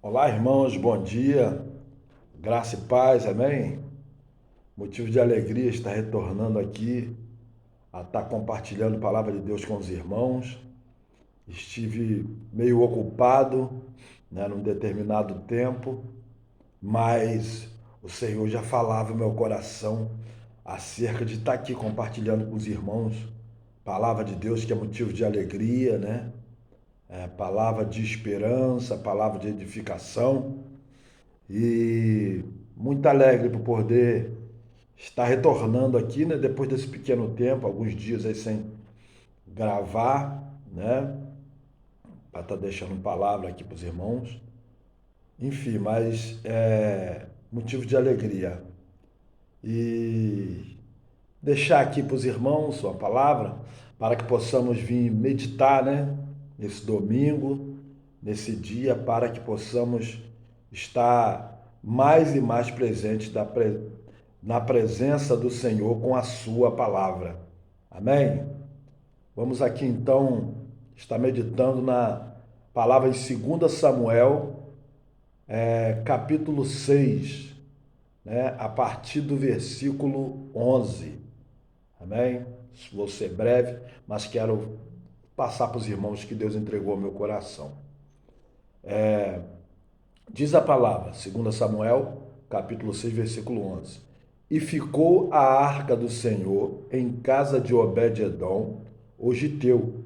Olá, irmãos, bom dia, graça e paz, amém? Motivo de alegria estar retornando aqui, a estar compartilhando a palavra de Deus com os irmãos. Estive meio ocupado, num determinado tempo, mas o Senhor já falava no meu coração acerca de estar aqui compartilhando com os irmãos palavra de Deus que é motivo de alegria, né? Palavra de esperança, palavra de edificação. E muito alegre por poder estar retornando aqui, né? Depois desse pequeno tempo, alguns dias aí sem gravar, né? Para estar deixando palavra aqui para os irmãos. Enfim, mas é motivo de alegria. E deixar aqui para os irmãos uma palavra para que possamos vir meditar, né? Nesse domingo, nesse dia, para que possamos estar mais e mais presentes na presença do Senhor com a sua palavra. Amém? Vamos aqui então estar meditando na palavra em 2 Samuel, capítulo 6, né? A partir do versículo 11. Amém? Vou ser breve, mas quero passar para os irmãos que Deus entregou ao meu coração. Diz a palavra, 2 Samuel, capítulo 6, versículo 11. E ficou a arca do Senhor em casa de Obed-edom, o giteu,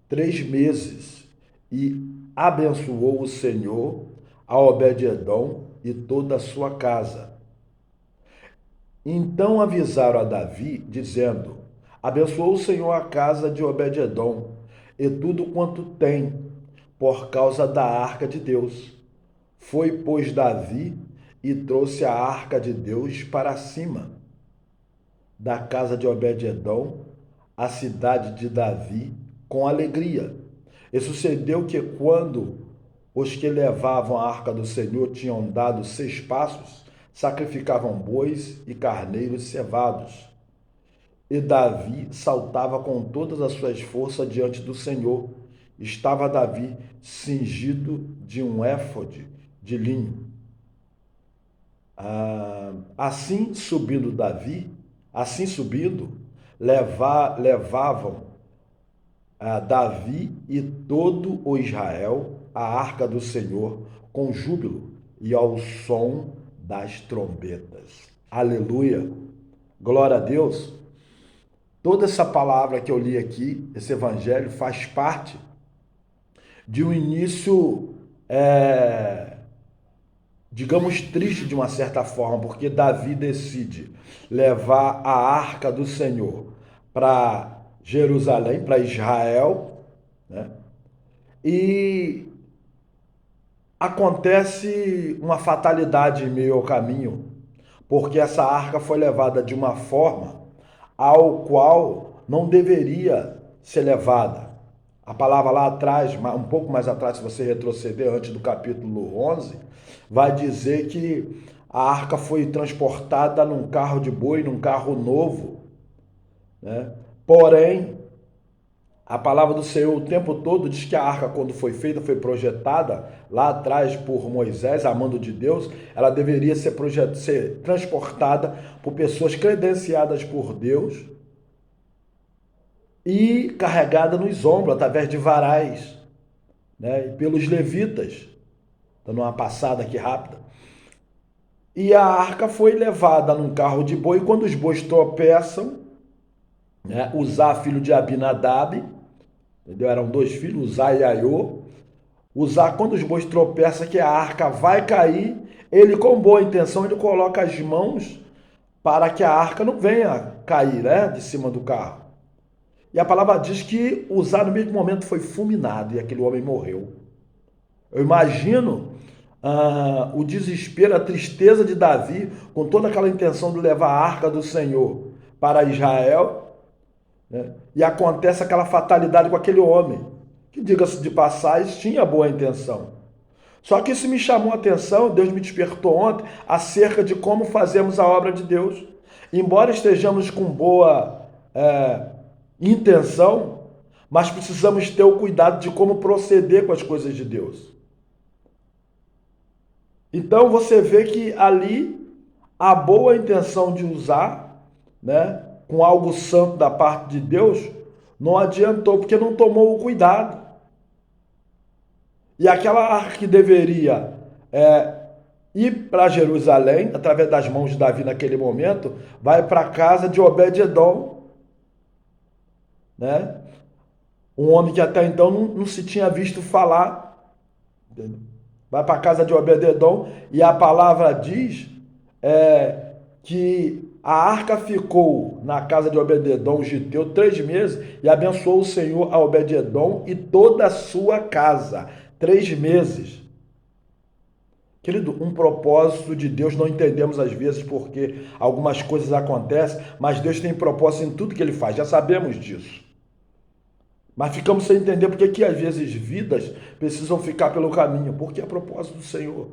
3 meses, e abençoou o Senhor a Obed-edom e toda a sua casa. Então avisaram a Davi, dizendo: Abençoou o Senhor a casa de Obed-edom e tudo quanto tem, por causa da arca de Deus. Foi, pois, Davi e trouxe a arca de Deus para cima da casa de Obed-edom, a cidade de Davi, com alegria. E sucedeu que, quando os que levavam a arca do Senhor tinham dado 6 passos, sacrificavam bois e carneiros cevados. E Davi saltava com todas as suas forças diante do Senhor. Estava Davi cingido de um éfode de linho. Assim subindo, levavam a Davi e todo o Israel a arca do Senhor com júbilo e ao som das trombetas. Aleluia! Glória a Deus! Toda essa palavra que eu li aqui, esse evangelho, faz parte de um início, digamos, triste de uma certa forma, porque Davi decide levar a arca do Senhor para Jerusalém, para Israel, né? E acontece uma fatalidade em meio ao caminho, porque essa arca foi levada de uma forma ao qual não deveria ser levada. A palavra lá atrás, um pouco mais atrás, se você retroceder antes do capítulo 11, vai dizer que a arca foi transportada num carro de boi, num carro novo, né? Porém, a palavra do Senhor o tempo todo diz que a arca, quando foi feita, foi projetada lá atrás por Moisés, a mando de Deus, ela deveria ser transportada por pessoas credenciadas por Deus e carregada nos ombros, através de varais, né? E pelos levitas. Dando uma passada aqui rápida. E a arca foi levada num carro de boi. Quando os bois tropeçam, né? Uzá, filho de Abinadab, entendeu? Eram 2 filhos, Uzá e Aiô. Uzá, quando os bois tropeçam, que a arca vai cair, ele, com boa intenção, ele coloca as mãos para que a arca não venha cair, né? De cima do carro. E a palavra diz que Uzá, no mesmo momento, foi fulminado e aquele homem morreu. Eu imagino o desespero, a tristeza de Davi, com toda aquela intenção de levar a arca do Senhor para Israel, né? E acontece aquela fatalidade com aquele homem, que, diga-se de passagem, tinha boa intenção. Só que isso me chamou a atenção, Deus me despertou ontem, acerca de como fazemos a obra de Deus. Embora estejamos com boa intenção, mas precisamos ter o cuidado de como proceder com as coisas de Deus. Então você vê que ali a boa intenção de usar, né, com algo santo da parte de Deus, não adiantou, porque não tomou o cuidado. E aquela arca que deveria ir para Jerusalém, através das mãos de Davi naquele momento, vai para a casa de Obed-edom, né? Um homem que até então não se tinha visto falar. Entendeu? Vai para a casa de Obed-edom e a palavra diz que a arca ficou na casa de Obed-edom, o giteu, 3 meses e abençoou o Senhor a Obed-edom e toda a sua casa. 3 meses. Querido, um propósito de Deus não entendemos às vezes porque algumas coisas acontecem, mas Deus tem propósito em tudo que Ele faz, já sabemos disso. Mas ficamos sem entender porque que às vezes vidas precisam ficar pelo caminho, porque é propósito do Senhor.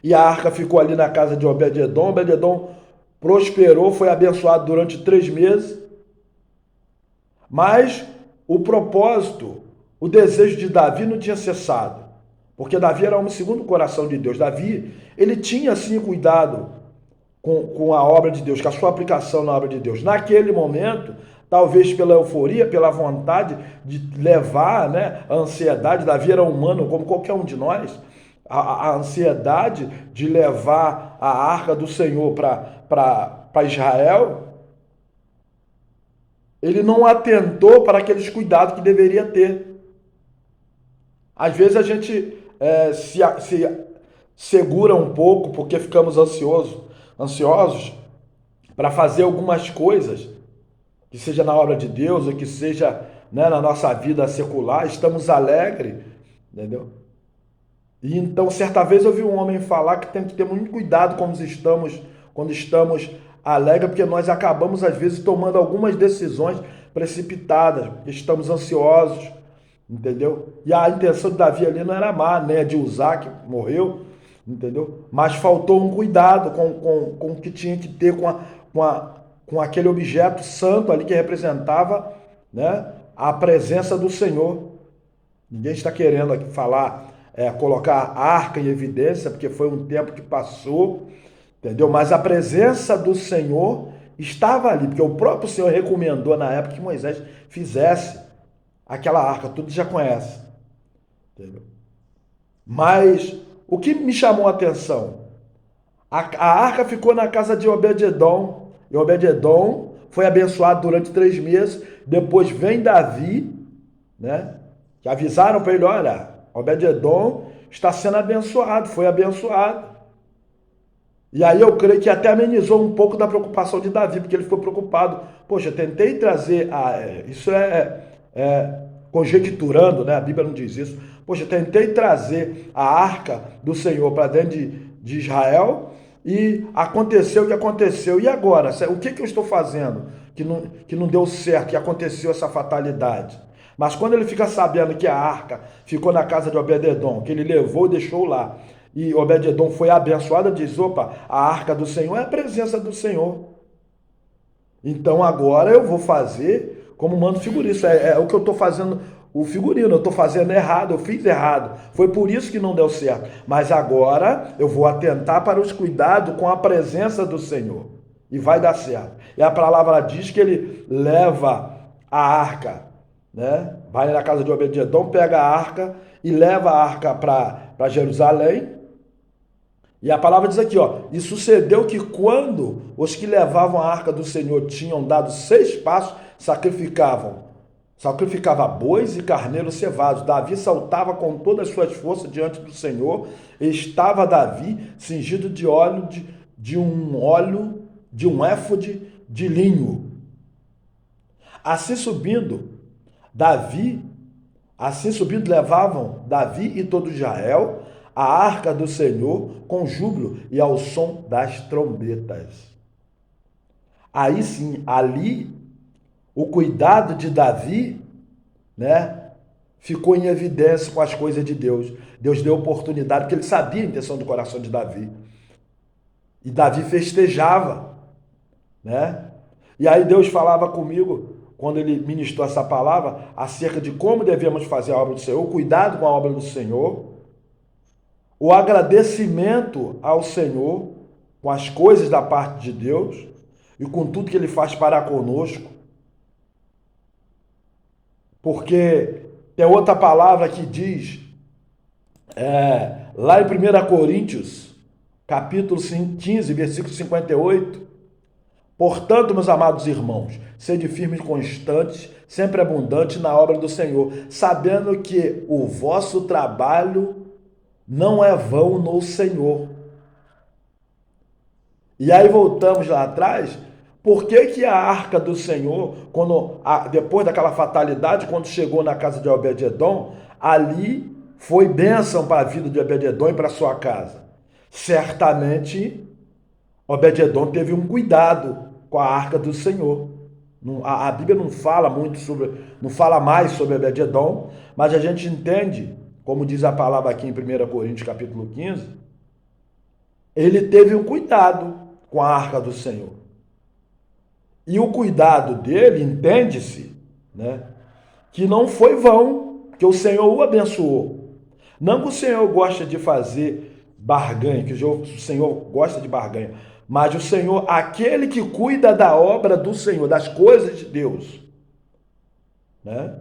E a arca ficou ali na casa de Obed-edom, Obed-edom prosperou, foi abençoado durante 3 meses, mas o propósito, o desejo de Davi não tinha cessado. Porque Davi era um segundo o coração de Deus. Davi, ele tinha sim cuidado com a obra de Deus, com a sua aplicação na obra de Deus. Naquele momento, talvez pela euforia, pela vontade de levar, né, a ansiedade, Davi era humano como qualquer um de nós, a ansiedade de levar a arca do Senhor para Israel, ele não atentou para aqueles cuidados que deveria ter. Às vezes a gente se segura um pouco porque ficamos ansiosos para fazer algumas coisas, que seja na obra de Deus ou que seja, né, na nossa vida secular, estamos alegres, entendeu? E então, certa vez eu vi um homem falar que tem que ter muito cuidado quando estamos alegres, porque nós acabamos às vezes tomando algumas decisões precipitadas, estamos ansiosos, entendeu? E a intenção de Davi ali não era má, né? De usar, que morreu, entendeu? Mas faltou um cuidado com o que tinha que ter com aquele objeto santo ali que representava, né, a presença do Senhor. Ninguém está querendo aqui falar, colocar a arca em evidência, porque foi um tempo que passou, entendeu? Mas a presença do Senhor estava ali, porque o próprio Senhor recomendou na época que Moisés fizesse aquela arca, todos já conhecem, entendeu? Mas o que me chamou a atenção? A arca ficou na casa de Obed-edom, e Obed-edom foi abençoado durante 3 meses. Depois vem Davi, né? Que avisaram para ele: olha, Obed-edom está sendo abençoado, foi abençoado. E aí eu creio que até amenizou um pouco da preocupação de Davi, porque ele ficou preocupado. Poxa, tentei trazer. Isso conjecturando, né? A Bíblia não diz isso. Poxa, tentei trazer a arca do Senhor para dentro de Israel e aconteceu o que aconteceu. E agora? O que eu estou fazendo que não deu certo, que aconteceu essa fatalidade? Mas quando ele fica sabendo que a arca ficou na casa de Obed-edom, que ele levou e deixou lá, e Obed-edom foi abençoado, ele diz: opa, a arca do Senhor é a presença do Senhor. Então agora eu vou fazer como manda o figurino. Isso é o que eu estou fazendo, o figurino, eu estou fazendo errado, eu fiz errado. Foi por isso que não deu certo. Mas agora eu vou atentar para os cuidados com a presença do Senhor. E vai dar certo. E a palavra diz que ele leva a arca, né? Vai na casa de Obed-edom, pega a arca e leva a arca para Jerusalém. E a palavra diz aqui, ó: e sucedeu que quando os que levavam a arca do Senhor tinham dado 6 passos, sacrificava bois e carneiros cevados. Davi saltava com todas as suas forças diante do Senhor. Estava Davi cingido de óleo de um éfode de linho. Assim subindo, levavam Davi e todo Israel a arca do Senhor com júbilo e ao som das trombetas. Aí sim, ali, o cuidado de Davi, né, ficou em evidência com as coisas de Deus. Deus deu oportunidade, porque ele sabia a intenção do coração de Davi. E Davi festejava, né? E aí Deus falava comigo, quando ele ministrou essa palavra, acerca de como devemos fazer a obra do Senhor, cuidado com a obra do Senhor. o agradecimento ao Senhor com as coisas da parte de Deus e com tudo que Ele faz para conosco. Porque tem outra palavra que diz, lá em 1 Coríntios, capítulo 15, versículo 58, portanto, meus amados irmãos, sede firmes e constantes, sempre abundantes na obra do Senhor, sabendo que o vosso trabalho não é vão no Senhor. E aí voltamos lá atrás, por que a arca do Senhor, depois daquela fatalidade, quando chegou na casa de Obed-edom, ali foi bênção para a vida de Obed-edom e para a sua casa? Certamente, Obed-edom teve um cuidado com a arca do Senhor. A Bíblia não fala não fala mais sobre Obed-edom, mas a gente entende, como diz a palavra aqui em 1 Coríntios capítulo 15, ele teve um cuidado com a arca do Senhor. E o cuidado dele, entende-se, né, que não foi vão, que o Senhor o abençoou. Não que o Senhor gosta de fazer barganha, que o Senhor gosta de barganha, mas o Senhor, aquele que cuida da obra do Senhor, das coisas de Deus, né,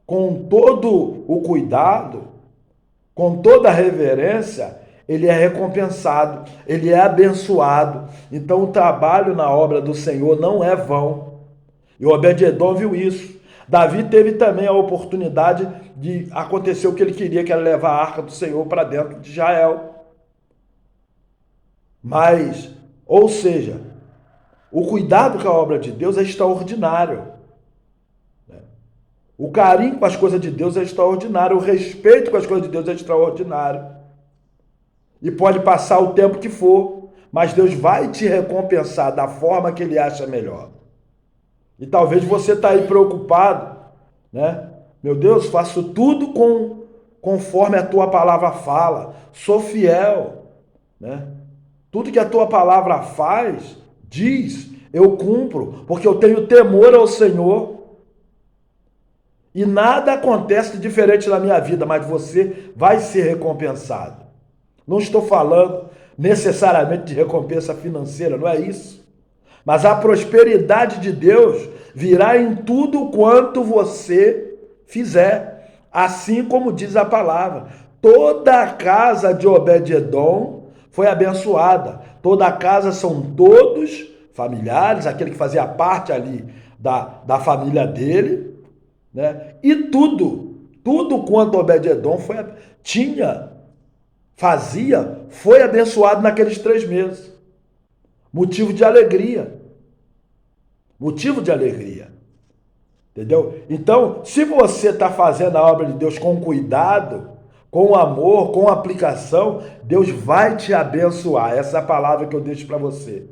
com todo o cuidado, com toda a reverência, ele é recompensado, ele é abençoado. Então o trabalho na obra do Senhor não é vão. E o Obed-edom viu isso. Davi teve também a oportunidade de acontecer o que ele queria, que era levar a arca do Senhor para dentro de Israel. Mas, ou seja, o cuidado com a obra de Deus é extraordinário. O carinho com as coisas de Deus é extraordinário. O respeito com as coisas de Deus é extraordinário. E pode passar o tempo que for, mas Deus vai te recompensar da forma que Ele acha melhor. E talvez você está aí preocupado, né? Meu Deus, faço tudo conforme a tua palavra fala, sou fiel, né? Tudo que a tua palavra faz, diz, eu cumpro, porque eu tenho temor ao Senhor. E nada acontece diferente na minha vida, mas você vai ser recompensado. Não estou falando necessariamente de recompensa financeira, não é isso. Mas a prosperidade de Deus virá em tudo quanto você fizer. Assim como diz a palavra, toda a casa de Obed-edom foi abençoada. Toda a casa são todos familiares, aquele que fazia parte ali da família dele, né? E tudo quanto Obed-edom foi abençoado naqueles 3 meses. Motivo de alegria. Motivo de alegria. Entendeu? Então, se você está fazendo a obra de Deus com cuidado, com amor, com aplicação, Deus vai te abençoar. Essa é a palavra que eu deixo para você.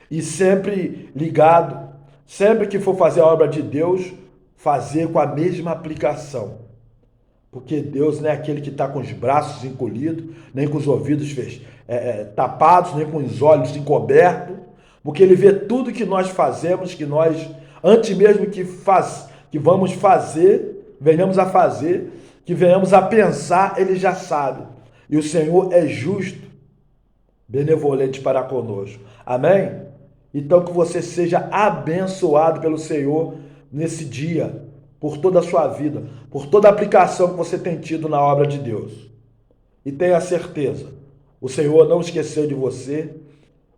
E sempre ligado, sempre que for fazer a obra de Deus, fazer com a mesma aplicação. Porque Deus não é aquele que está com os braços encolhidos, nem com os ouvidos tapados, nem com os olhos encobertos, porque Ele vê tudo que nós fazemos, que nós, antes mesmo que vamos fazer, venhamos a fazer, que venhamos a pensar, Ele já sabe. E o Senhor é justo, benevolente para conosco. Amém? Então que você seja abençoado pelo Senhor nesse dia, por toda a sua vida, por toda a aplicação que você tem tido na obra de Deus. E tenha certeza, o Senhor não esqueceu de você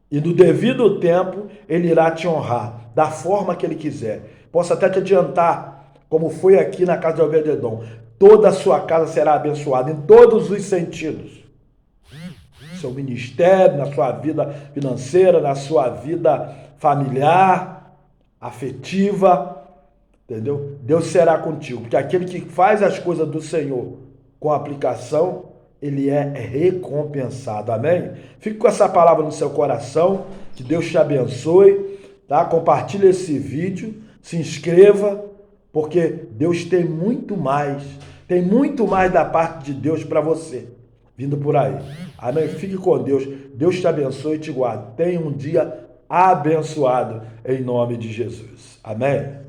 e no devido tempo Ele irá te honrar da forma que Ele quiser. Posso até te adiantar, como foi aqui na casa de Obed-edom, toda a sua casa será abençoada em todos os sentidos. Seu ministério, na sua vida financeira, na sua vida familiar, afetiva, entendeu? Deus será contigo, porque aquele que faz as coisas do Senhor com aplicação, ele é recompensado, amém? Fique com essa palavra no seu coração, que Deus te abençoe, tá? Compartilhe esse vídeo, se inscreva, porque Deus tem muito mais da parte de Deus para você, vindo por aí, amém? Fique com Deus, Deus te abençoe e te guarde, tenha um dia abençoado, em nome de Jesus, amém?